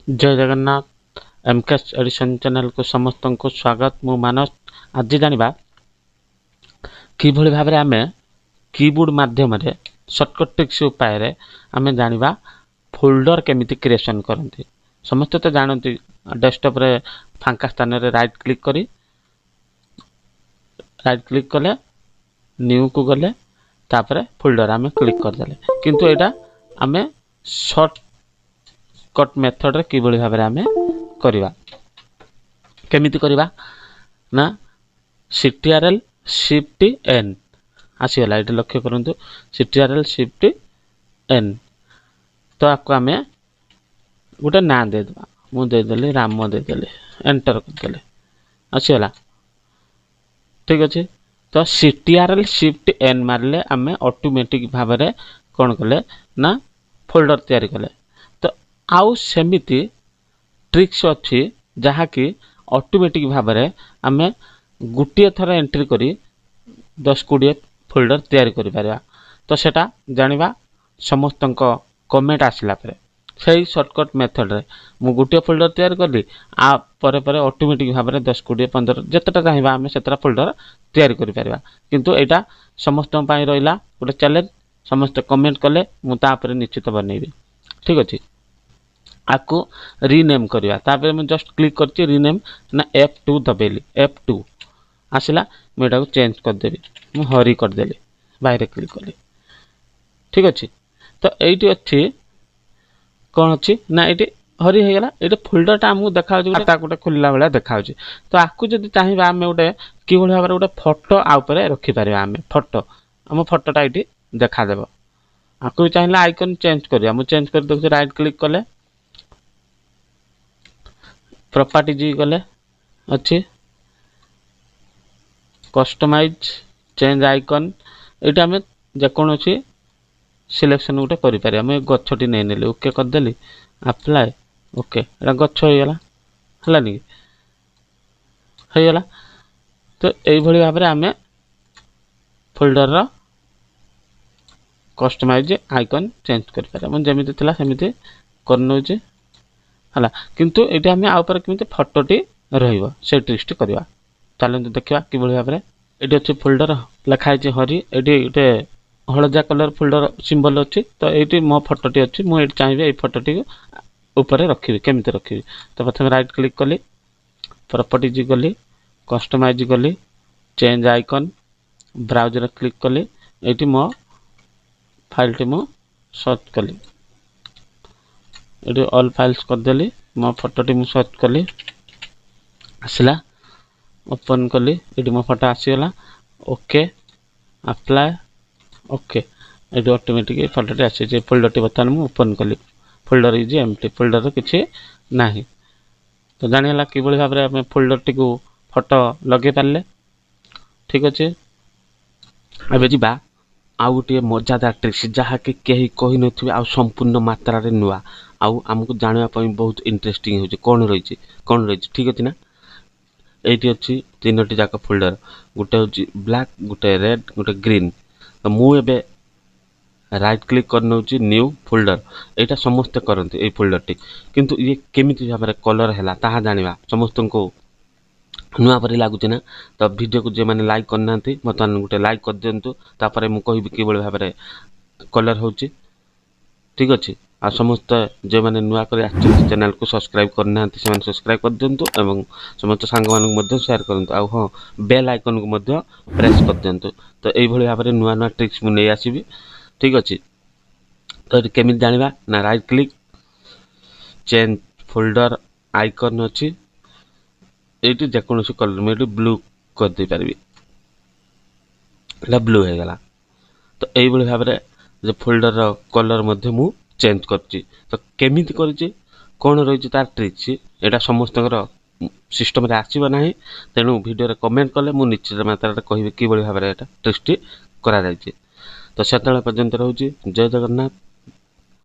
जय Jagannath addition channel को समस्त को स्वागत। मु मानस आज जानिबा किभଳି भाबरे आमे कीबोर्ड माध्यम रे शॉर्टकट ट्रिक्स उपाय रे आमे जानिबा फोल्डर केमिति क्रिएशन करंती। समस्त तो जानती डेस्कटॉप रे फांका स्थान रे राइट क्लिक कले न्यू को गले तापरे फोल्डर आमे क्लिक कर देले, किंतु एटा आमे शॉर्ट कट मेथड रे किभଳି भाबरे आमे करिवा। केमिति करिवा ना ctrl shift n आसीगला। एटा लक्ष्य करंतु ctrl shift n। तो आपको आमे गोटे ना दे दबा। मु दे देली राम दे देली, एंटर कर देले, आसीगला। ठीक अछि। तो ctrl shift n मारले आमे ऑटोमेटिक भाबरे कोन कले ना फोल्डर तयारी कले। तो आउ सेमिति ट्रिक्स अछि जहा कि ऑटोमेटिक भाबरे आमे गुटिए थर एंट्री करी 10-20 फोल्डर तयारी करि पारिबा। तो सेटा जानिबा समस्त कमेंट आसिला परे सही शॉर्टकट मेथड रे मु गुटिए फोल्डर तयारी करली आ परे परे ऑटोमेटिक भाबरे 10-20-15 जतटा चाहिबा आमे सेतरा फोल्डर तयारी करि पारिबा। किंतु एटा समस्त पई रहिला गोटे चैलेंज। समस्त कमेंट कले मु ता परे निश्चित बनेबी। ठीक अछि। आपको रीनेम करिया तापर मैं जस्ट क्लिक करछि रीनेम ना F2 दबेली, F2 आसिला। मैं एटा को चेंज कर देबी, मु हरी कर देली, बाहर क्लिक करली। ठीक अछि। तो एठी अछि कोन अछि ना एठी हरी हे गेला। एठी फोल्डर ता हमहु देखा होछि खाता कोटे खुलला बेला देखा होछि। तो आकु जदि चाहिबा हमें गोटे कि भली भाबरे गोटे फोटो आ ऊपर रखि पारिबा। हमें फोटो हम फोटोटा एठी देखा देबो। आकु चाहिला आइकन चेंज करिया, मु चेंज कर दउछि राइट क्लिक कले प्रॉपर्टीज गले अच्छी कस्टमाइज चेंज आइकन। एटा हमें जेकोसी सिलेक्शन गोटे करि पारे। हम गछटी नै नेली, ओके कर देली, अप्लाई ओके, एटा गछ हो गेला हलानी हो गेला। तो एई भली भाबरे हमें फोल्डर रो कस्टमाइज आइकन चेंज कर पारे। हम जेमिति थिला सेमिति करनो जे हला। किंतु एटा हमें आ ऊपर केमिति फोटोटी रहइबो से ट्रिक्स करबा। चलन देखिबा कि भली भाबरे एटी अछि फोल्डर लिखा छै हरी। एटी गोटे हळदिया कलर फोल्डर सिंबल अछि। तो एटी मो फोटोटी अछि, मु एटी चाहिबे ए फोटोटी ऊपर रखिबी। केमिति रखिबी तो प्रथम राइट क्लिक कली, प्रॉपर्टीज गली, कस्टमाइज गली, चेंज आइकन, ब्राउजर क्लिक कली। एटी मो फाइल टी मु सर्च कली, एटी ऑल फाइल्स कर देली, मो फोटोटी मु सर्च कली आसिला, ओपन कली, एटी मो फोटो आसीगला। ओके अप्लाई ओके, एटी ऑटोमेटिक फोटोटी आसी जे फोल्डर टी बतन मु ओपन कली। फोल्डर इज एम्प्टी, फोल्डर किछि नाही। तो जानिला कि भली भाबरे हम फोल्डर टी को फोटो लगे पारले। ठीक अछि। एबे जिबा आ गोटे मजादार ट्रिक्स जहा कि केही कहि नथिबे आ संपूर्ण मात्रा रे नुआ आउ हमको जानवा पई बहुत इंटरेस्टिंग होछि। कोन रहिछि ठीक अछि ना। एटी अछि तीनोटी जाक फोल्डर, गोटे होछि ब्लैक, गोटे रेड, गोटे ग्रीन। तो मु एबे राइट क्लिक करनोछि न्यू फोल्डर। एटा समस्त करंती ए फोल्डर टी, किंतु ये केमिति भाबरे कलर हैला ताहा जानिबा समस्त को नुआ परि लागुछि ना। तो वीडियो को जे माने लाइक करनांती मतन गोटे लाइक कर दियंतु, तापरे मु कहिबि कि भली भाबरे कलर होछि। ठीक अछि। आ समस्त जे माने नुआ करे एक्चुअली चैनल को सब्सक्राइब करना से माने सब्सक्राइब कर दियंतु एवं समस्त सांग मानक मध्ये शेयर करंतु। आ हां बेल आइकन को मध्ये प्रेस कर दियंतु। तो एई भली भाबरे नुआ नुआ ट्रिक्स मु नै आसीबी। ठीक अछि। तो केमिति जानिबा ना right click, change folder icon अछि, एटी जेकोसी कलर में एटी ब्लू कर दे पारबी, एटा ब्लू हे गेला। तो एई भली भाबरे जे फोल्डर रो कलर मध्ये मु चेंज करछि। तो केमिति करछि कोन रहिछि तार ट्रिक्स एटा समस्त सिस्टम रे आसीबो नाही। तेनु वीडियो रे कमेंट कले मु निश्चित मात्रा रे कहिबे कि भली भाबरे एटा ट्रिक्स करा जायछि। तो सेतले पर्यंत रहउछि। जय जगन्नाथ।